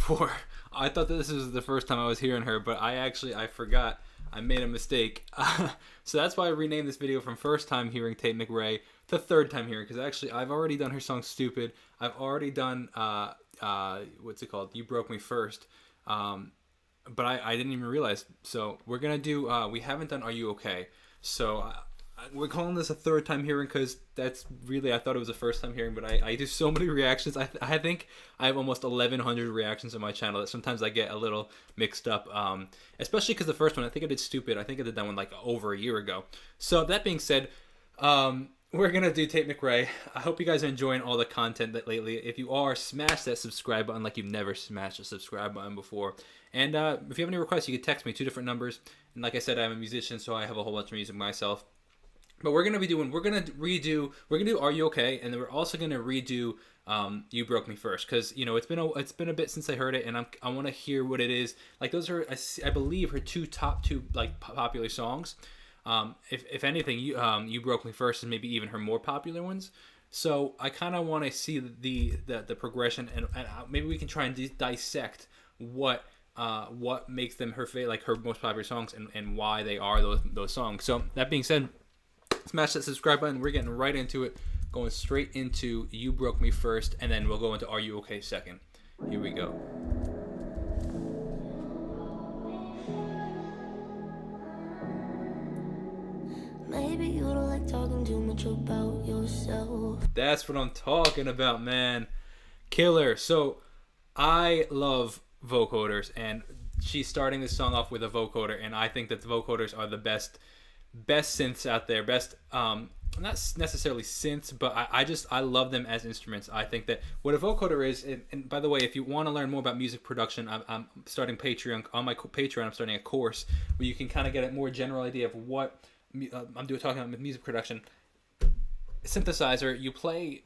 before. I thought that this was the first time I was hearing her, but I forgot. I made a mistake. So that's why I renamed this video from first time hearing Tate McRae to third time hearing, because actually I've already done her song Stupid. I've already done, what's it called? You Broke Me First. But I didn't even realize. So we're going to do, we haven't done Are You Okay? So we're calling this a third time hearing because that's really, I thought it was a first time hearing, but I do so many reactions. I think I have almost 1,100 reactions on my channel that sometimes I get a little mixed up, especially because the first one, I think I did Stupid. I think I did that one like over a year ago. So that being said, we're going to do Tate McRae. I hope you guys are enjoying all the content that lately. If you are, smash that subscribe button like you've never smashed a subscribe button before. And if you have any requests, you can text me 2 different numbers. And like I said, I'm a musician, so I have a whole bunch of music myself. But we're gonna do Are You Okay? And then we're also gonna redo You Broke Me First, because you know it's been a bit since I heard it, and I want to hear what it is. Like those are I believe her top two like popular songs. If anything, You Broke Me First, and maybe even her more popular ones. So I kind of want to see the progression, and maybe we can try and dissect what makes them her most popular songs, and why they are those songs. So that being said, smash that subscribe button. We're getting right into it, going straight into You Broke Me First, and then we'll go into Are You Okay second. Here we go. Maybe you don't like talking too much about yourself. That's what I'm talking about, man. Killer. So I love vocoders, and she's starting this song off with a vocoder, and I think that the vocoders are the best synths out there. Not necessarily synths, but I love them as instruments. I think that what a vocoder is, and by the way, if you want to learn more about music production, I'm starting Patreon. On my Patreon, I'm starting a course where you can kind of get a more general idea of what I'm talking about with music production. Synthesizer, you play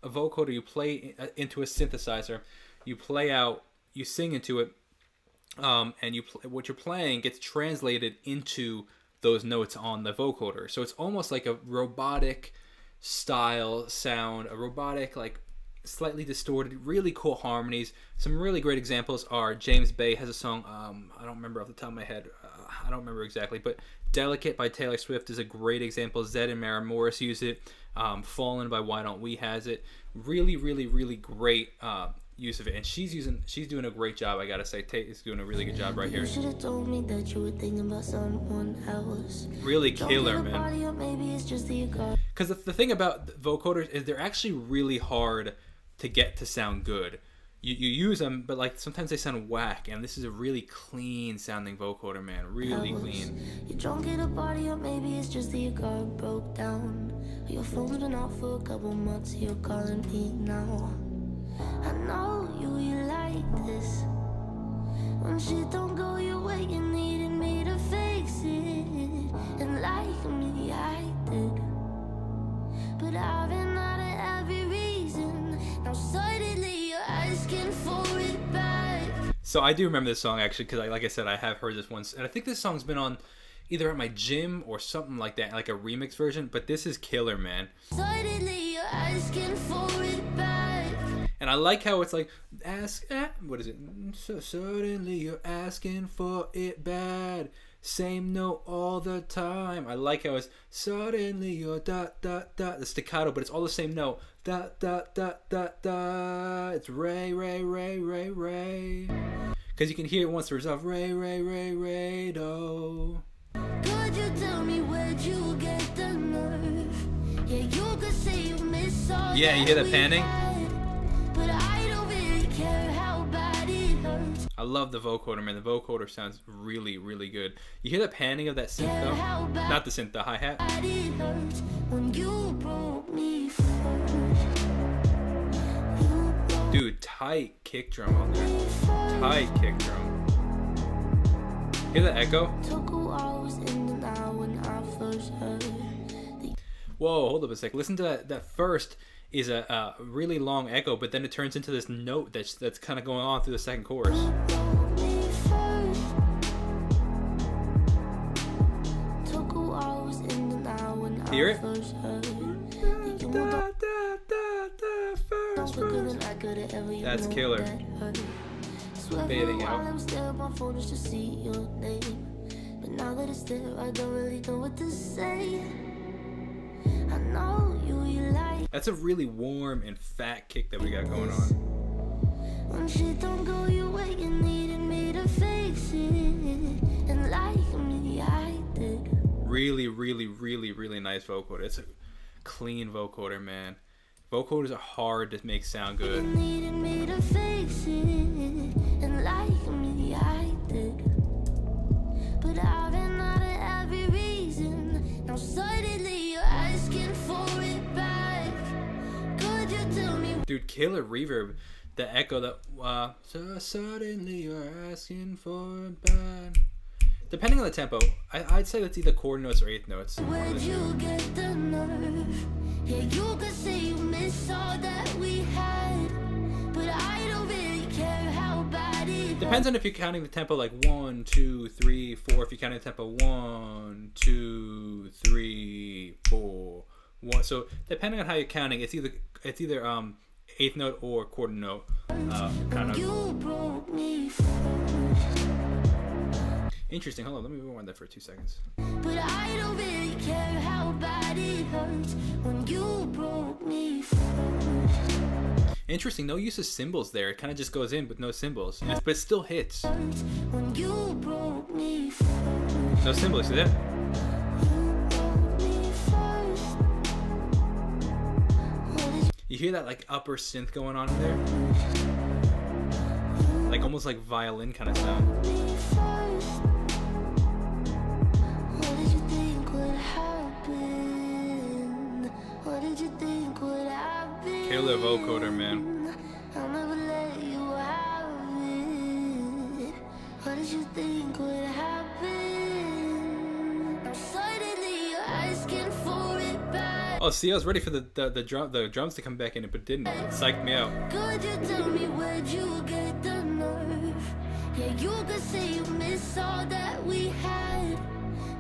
a vocoder, you play into a synthesizer, you play out, you sing into it, and what you're playing gets translated into those notes on the vocoder. So it's almost like a robotic style sound, a robotic, like slightly distorted, really cool harmonies. Some really great examples are James Bay has a song, I don't remember off the top of my head, I don't remember exactly, but Delicate by Taylor Swift is a great example. Zed and Mara Morris use it. Fallen by Why Don't We has it. Really, really, really great use of it, and she's doing a great job. I gotta say, Tate is doing a really good job right here. You should have told me that you were thinking about someone else. Really killer, man. Because the thing about vocoders is they're actually really hard to get to sound good. You use them, but like sometimes they sound whack, and this is a really clean sounding vocoder, man. Really clean. You're drunk at a party, or maybe it's just that your car broke down. Your phone's been out for a couple months, you're calling me now. I know you like this. When shit don't go your way, you needed me to fix it. And like me, I did. But I've been out of every reason. Now suddenly you're asking for it back. So I do remember this song actually, because like I said, I have heard this once, and I think this song's been on either at my gym or something like that, like a remix version. But this is killer, man. Suddenly you're asking for it back. And I like how it's like, what is it? So suddenly you're asking for it bad. Same note all the time. I like how it's suddenly you're dot dot dot. The staccato, but it's all the same note. Dot dot dot dot dot. It's Ray Ray Ray Ray Ray. Because you can hear it once there's off Ray Ray Ray Ray do. Could you tell me where'd you get the nerve? Yeah, you could say you miss all. Yeah, you hear the panning? But I don't really care how bad it hurts. I love the vocoder, man. The vocoder sounds really, really good. You hear the panning of that synth though? Not the synth, the hi-hat. When you broke me first. Dude, tight kick drum on there. Tight kick drum. Hear the echo? Took a while, was in the now when I first heard. Whoa, hold up a sec. Listen to that first is a really long echo, but then it turns into this note that's kind of going on through the second chorus. Hear it? That's killer. swear fading for a while out. I was there, my phone is to see your name. But now that it's there, I don't really know what to say. I know you like That's a really warm and fat kick that we got going on. when shit don't go your way, you needed me to fix it. And like me, I did. Really, really, really, really nice vocoder. It's a clean vocoder, man. Vocoders are hard to make sound You good. needed me to fix it. And like me, I did. But I've been out of every reason. Now suddenly you're asking for it back. Could you tell me? Dude, killer reverb. The echo that, so suddenly you're asking for it back. Depending on the tempo, I'd say that's either quarter notes or eighth notes. Where'd you get the nerve? Yeah, you could say you miss all that we had. But I don't really care how bad it Depends on if you're counting the tempo like 1, 2, 3, 4. If you're counting the tempo 1, 2, 3, 4, 1. So depending on how you're counting, it's either eighth note or quarter note. Kind of You broke me first. interesting. Hold on, let me rewind that for 2 seconds. But I don't really care how bad it hurts when you broke me first. Interesting. No use of cymbals there. It kind of just goes in with no cymbals, but it still hits. When you broke me first. No cymbals. See that? You broke me first. What did You hear that like upper synth going on in there? Like almost like violin kind of sound. you me first? What did you think would happen? What did you think would happen? Killer vocoder, man. I'll never let you have it. What did you think would happen? Now suddenly you're asking for it back. Oh, see, I was ready for the drums to come back in, but it didn't. It psyched me out. Could you tell me where'd you get the nerve? Yeah, you could say you miss all that we had.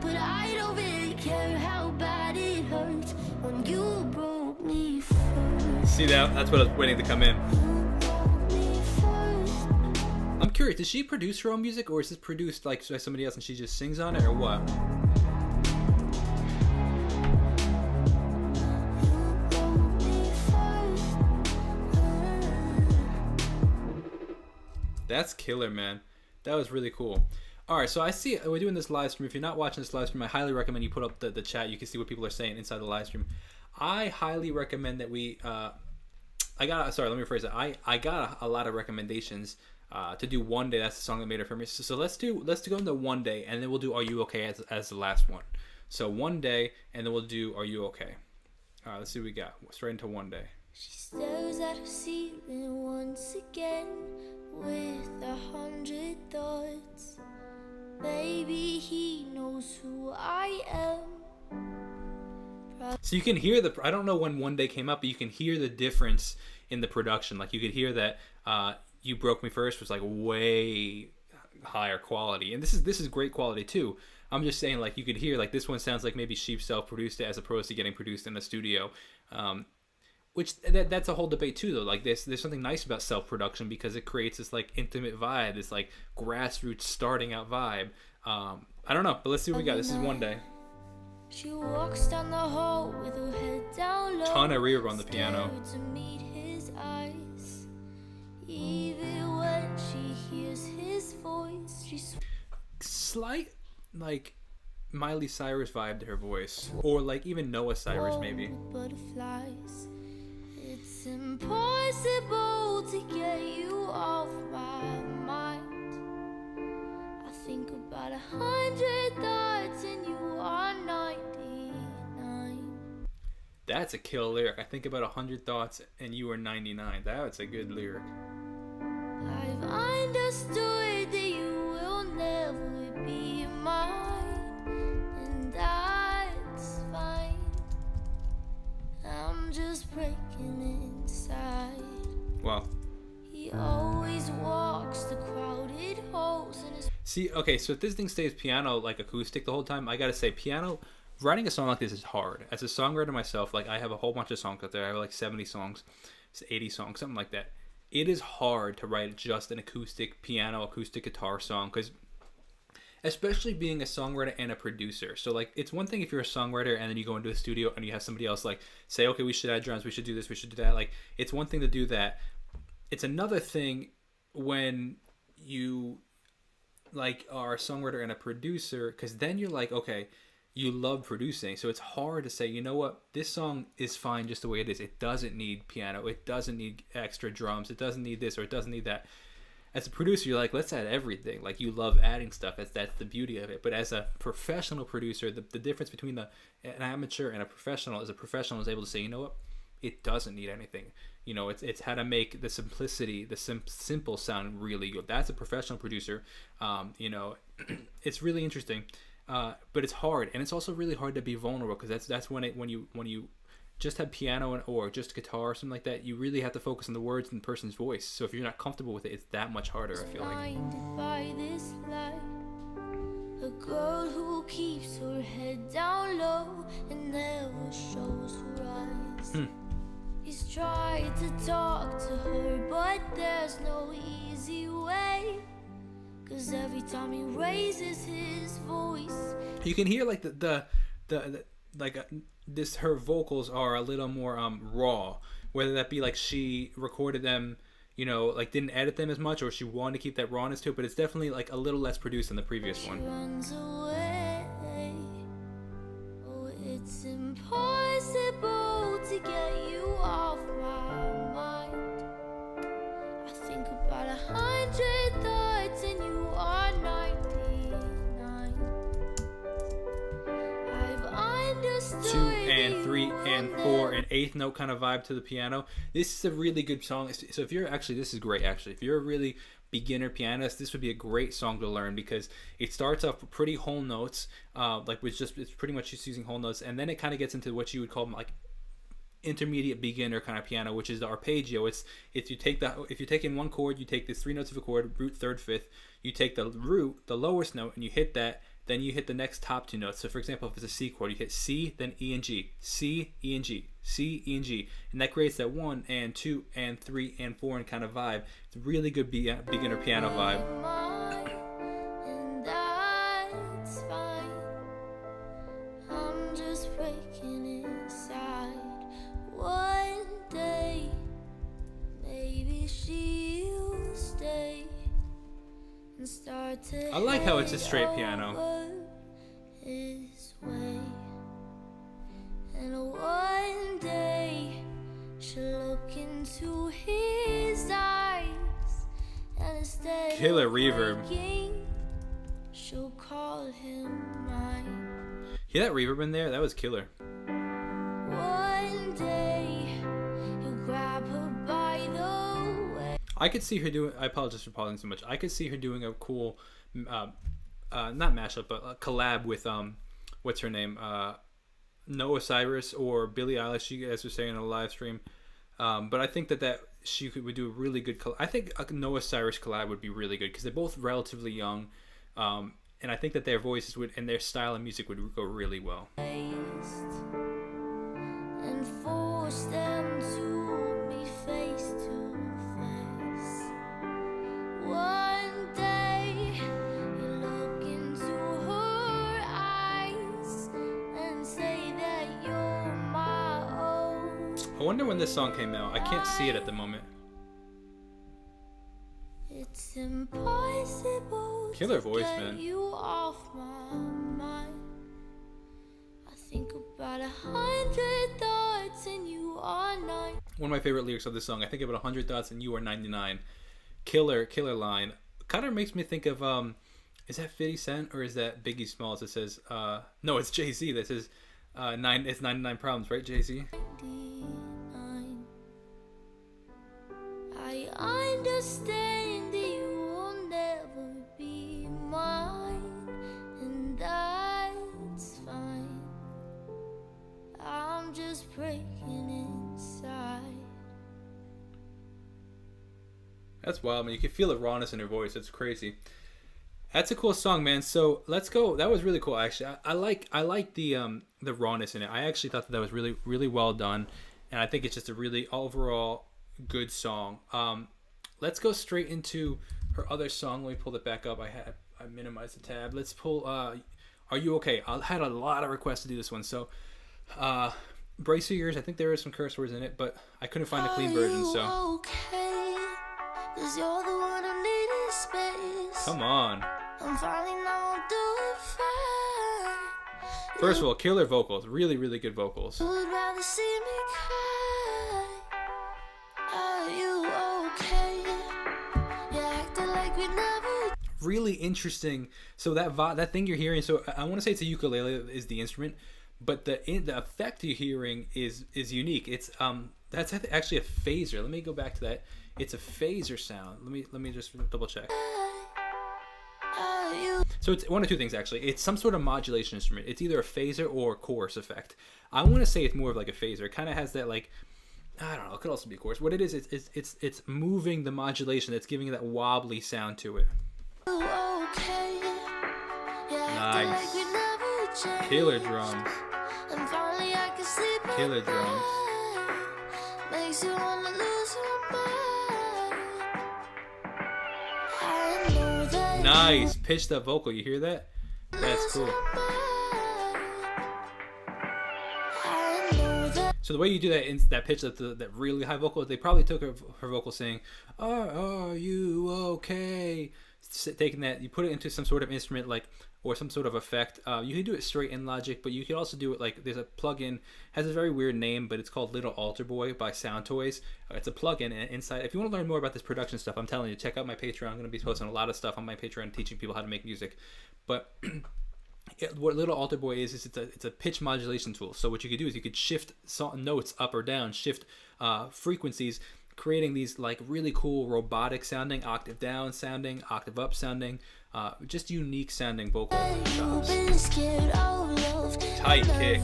But I don't really care how bad it hurts when you broke me first. See that? That's what I was waiting to come in. You broke me first. I'm curious, does she produce her own music, or is this produced like by somebody else and she just sings on it, or what? That's killer, man. That was really cool. All right, so I see we're doing this live stream. If you're not watching this live stream, I highly recommend you put up the chat. You can see what people are saying inside the live stream. I highly recommend that we. Let me rephrase it. I got a lot of recommendations to do One Day. That's the song that made it for me. So let's go into One Day, and then we'll do Are You Okay as the last one. So One Day, and then we'll do Are You Okay. All right, let's see what we got. Straight into One Day. She stares at her ceiling once again with 100 thoughts. Maybe he knows who I am. So you can hear I don't know when One Day came up, but you can hear the difference in the production. Like you could hear that You Broke Me First was like way higher quality, and this is great quality too. I'm just saying, like, you could hear like this one sounds like maybe Sheep self-produced it as opposed to getting produced in the studio. Which that's a whole debate too, though. Like there's something nice about self-production because it creates this like intimate vibe, this like grassroots starting out vibe. I don't know, but let's see what we got. This is One Day. She walks down the hall with her head down low. Ton of reverb on the piano. Scared to meet his eyes. Even when she hears his voice, she's Slight like Miley Cyrus vibe to her voice, or like even Noah Cyrus maybe. butterflies. It's impossible to get you off my mind. I think about 100 thoughts and you are 99. That's a kill lyric. I think about 100 thoughts and you are 99. That's a good lyric. I've understood that you will never be mine, and that's fine. I'm just breaking inside. Wow. He always walks the crowded halls in his See, okay, so if this thing stays piano like acoustic the whole time, I gotta say piano. Writing a song like this is hard. As a songwriter myself, like I have a whole bunch of songs out there. I have like 70 songs, 80 songs, something like that. it is hard to write just an acoustic piano, acoustic guitar song, because especially being a songwriter and a producer. So like, it's one thing if you're a songwriter and then you go into a studio and you have somebody else like say, okay, we should add drums, we should do this, we should do that. Like, it's one thing to do that. It's another thing when you like are a songwriter and a producer, because then you're like, okay, you love producing, so it's hard to say, you know what, this song is fine just the way it is. It doesn't need piano, it doesn't need extra drums, it doesn't need this or it doesn't need that. As a producer, you're like, let's add everything. Like, you love adding stuff. That's the beauty of it. But as a professional producer, the difference between an amateur and a professional is a professional is able to say, you know what, it doesn't need anything. You know, it's how to make the simplicity, the simple sound really good. That's a professional producer. You know, it's really interesting, but it's hard, and it's also really hard to be vulnerable, because that's when you just have piano or just guitar or something like that, you really have to focus on the words and the person's voice. So if you're not comfortable with it, it's that much harder, I feel like. Blinded by this light, a girl who keeps her head down low and never shows her eyes. He's tried to talk to her, but there's no easy way, 'cause every time he raises his voice, you can hear like the this, her vocals are a little more raw, whether that be like she recorded them, you know, like didn't edit them as much, or she wanted to keep that rawness to it, but it's definitely like a little less produced than the previous one. runs away. Oh, it's impossible to get you off my mind. I think about 100 thoughts and you are 99. I've understood 2 and 3 and 4 and 8th note kind of vibe to the piano. This is a really good song. So if you're actually, this is great actually. If you're a really beginner pianist, this would be a great song to learn, because it starts off with pretty whole notes, like it's pretty much just using whole notes, and then it kind of gets into what you would call like intermediate beginner kind of piano, which is the arpeggio. It's if you take in one chord, you take these 3 notes of a chord, root, third, fifth, you take the root, the lowest note, and you hit that, then you hit the next top 2 notes. So for example, if it's a C chord, you hit C, then E and G, C, E and G, C, E and G, and that creates that 1 and 2 and 3 and 4 and kind of vibe. It's a really good beginner piano vibe. and that's fine. I'm just breaking inside. One day, maybe she'll stay and start to. I like how it's a straight piano. His way. And one day she'll look into his eyes, and instead Killer of reverb. breaking, she'll call him mine. Hear that reverb in there? That was killer. One day he'll grab her by the way. I could see her doing. I apologize for pausing so much. I could see her doing a cool, not mashup, but a collab with what's her name, Noah Cyrus or Billie Eilish. You guys were saying in a live stream, but I think that she would do a really good. I think a Noah Cyrus collab would be really good, because they're both relatively young, and I think that their voices would and their style of music would go really well. And force them to meet face to face. One day you look into her eyes and say that you're my own. I wonder when this song came out. I can't see it at the moment. It's impossible Killer to voice, get man. you off my mind. I think about 100 thoughts and you are 9. One of my favorite lyrics of this song. I think about 100 thoughts and you are 99. Killer line. Kind of makes me think of is that 50 Cent or is that Biggie Smalls that says no, it's Jay-Z that says it's 99 problems, right, Jay-Z? 99. I understand that you will never be mine, and that's fine. I'm just breaking inside. That's wild, man. You can feel the rawness in her voice. It's crazy. That's a cool song, man. So let's go. That was really cool, actually. I like the rawness in it. I actually thought that was really, really well done, and I think it's just a really overall good song. let's go straight into her other song. Let me pull it back up. I minimized the tab. Let's pull Are You Okay? I had a lot of requests to do this one, so brace your ears. I think there are some curse words in it, but I couldn't find a clean version, so okay? 'Cause you're the one who needed space. come on. I'm finally now doing fine. First of all, killer vocals. Really, really good vocals. You would rather see me cry. Are you okay? You acting like we never. Really interesting. So that thing you're hearing, so I want to say it's a ukulele is the instrument, but the effect you're hearing is unique. It's that's actually a phaser. Let me go back to that. It's a phaser sound. Let me just double check. So it's one of two things, actually. It's some sort of modulation instrument. It's either a phaser or a chorus effect. I want to say it's more of like a phaser. It kind of has that, like, I don't know. It could also be a chorus. What it is, it's moving the modulation. It's giving that wobbly sound to it. Nice. Killer drums. Killer drums. Makes you wanna lose your mind. Nice. Pitched up vocal. You hear that? That's cool. So the way you do that in that pitch, that really high vocal, they probably took her vocal saying, "Are you okay?" Taking that, you put it into some sort of instrument, like, or some sort of effect. You can do it straight in Logic, but you can also do it like, there's a plugin, has a very weird name, but it's called Little Alter Boy by Sound Toys. It's a plugin, and inside, if you want to learn more about this production stuff, I'm telling you, check out my Patreon. I'm going to be posting a lot of stuff on my Patreon teaching people how to make music. But what Little Alter Boy is it's a pitch modulation tool. So what you could do is you could shift notes up or down, shift frequencies, creating these like really cool robotic sounding, octave down sounding, octave up sounding, just unique sounding vocal chops. Tight kick.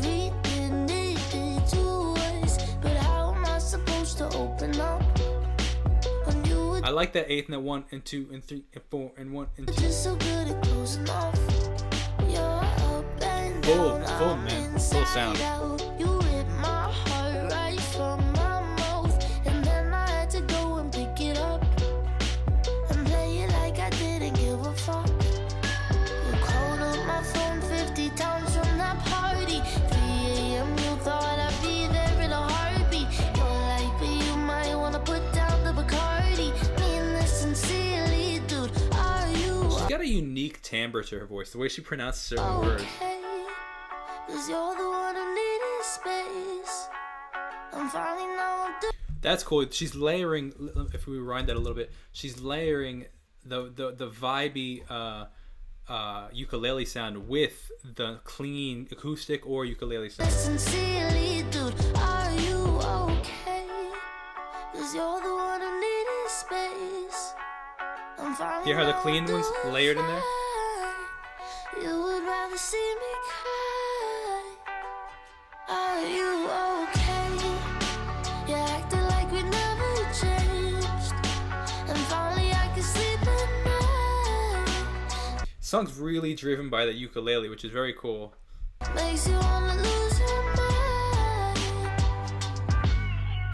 I like that eighth and that 1 and 2 and 3 and 4 and 1 and 2. Full man, full sound. Got a unique timbre to her voice, the way she pronounces certain words. That's cool. She's layering, if we rewind that a little bit, she's layering the vibey ukulele sound with the clean acoustic or ukulele sound. Sincerely, dude, are you okay? 'Cause you're the one who needed space. Hear how the clean one's layered in there? You would rather see me cry. Are you okay? You acted like we never changed. And finally I can sleep at night. Song's really driven by the ukulele, which is very cool. Makes you wanna lose your mind.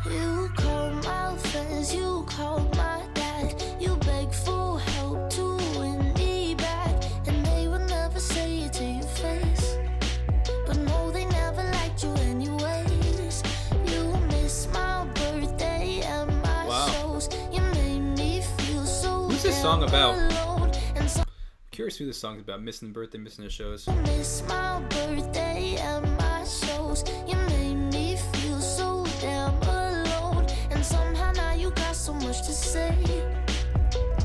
You called my friends, you called my dad. You begged for help to win me back, and they would never say it to your face. But no, they never liked you anyways. You missed my birthday and my shows. You made me feel so. Who's this song about? Alone. And so Curious who this song's about. Missing the birthday, missing the shows. you missed my birthday and my shows. You made me feel so damn alone. And somehow now you got so much to say.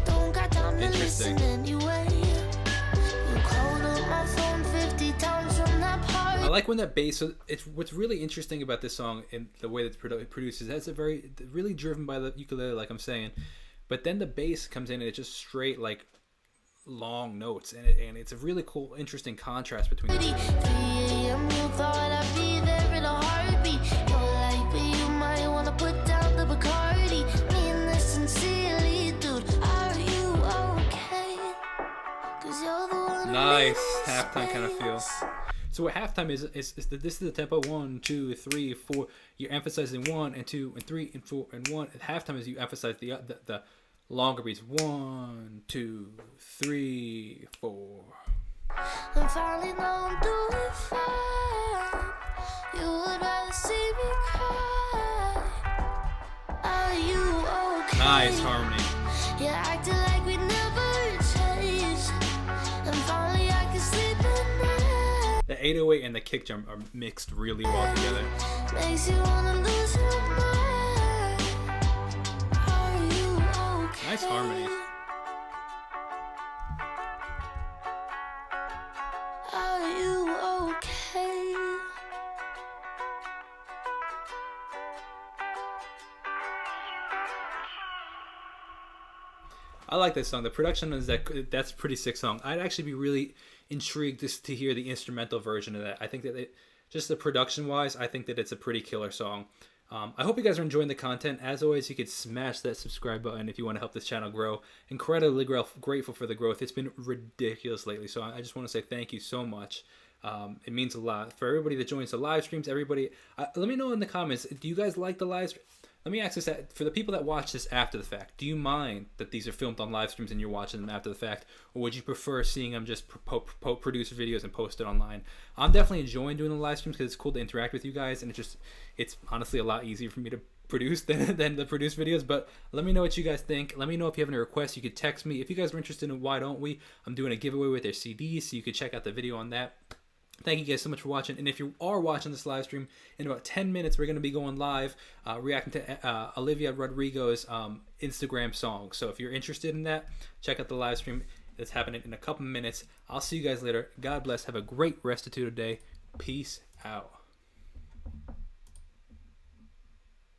Don't got time to listen anyway. You called up my phone 50 times from that party. I like when that bass. So it's what's really interesting about this song and the way that it's produced is that's really driven by the ukulele, like I'm saying. But then the bass comes in and it's just straight like long notes, and it's a really cool, interesting contrast between the two. 3 a.m. you thought I'd be there in a heartbeat. You're like, but you might wanna put down the Bacardi. Mean this sincerely, dude. Are you okay? 'Cause you're the one. Nice halftime kind of feel. So what halftime is that this is the tempo 1, 2, 3, 4. You're emphasizing 1 and 2 and 3 and 4 and 1. At halftime is you emphasize the Longer beats. 1, 2, 3, 4. I'm finally know I'm doing fine. You would rather see me cry. Are you okay? Nice harmony. You're acting like we never changed. And finally I can sleep at night. The 808 and the kick drum are mixed really well together. Makes you wanna lose your mind. Are you okay? Nice harmonies. Are you okay? I like this song. The production is that's a pretty sick song. I'd actually be really intrigued just to hear the instrumental version of that. I think that just the production wise, I think that it's a pretty killer song. I hope you guys are enjoying the content. As always, you could smash that subscribe button if you want to help this channel grow. Incredibly grateful for the growth. It's been ridiculous lately, so I just want to say thank you so much. It means a lot. For everybody that joins the live streams, everybody, let me know in the comments, do you guys like the live stream? Let me ask this, for the people that watch this after the fact, do you mind that these are filmed on live streams and you're watching them after the fact? Or would you prefer seeing them just produce videos and post it online? I'm definitely enjoying doing the live streams because it's cool to interact with you guys, and it's honestly a lot easier for me to produce than the produce videos. But let me know what you guys think. Let me know if you have any requests. You could text me. If you guys are interested in Why Don't We, I'm doing a giveaway with their CDs, so you could check out the video on that. Thank you guys so much for watching, and if you are watching this live stream, in about 10 minutes we're going to be going live reacting to Olivia Rodrigo's Instagram song. So if you're interested in that, check out the live stream. It's happening in a couple minutes. I'll see you guys later. God bless. Have a great Restituto day. Peace out.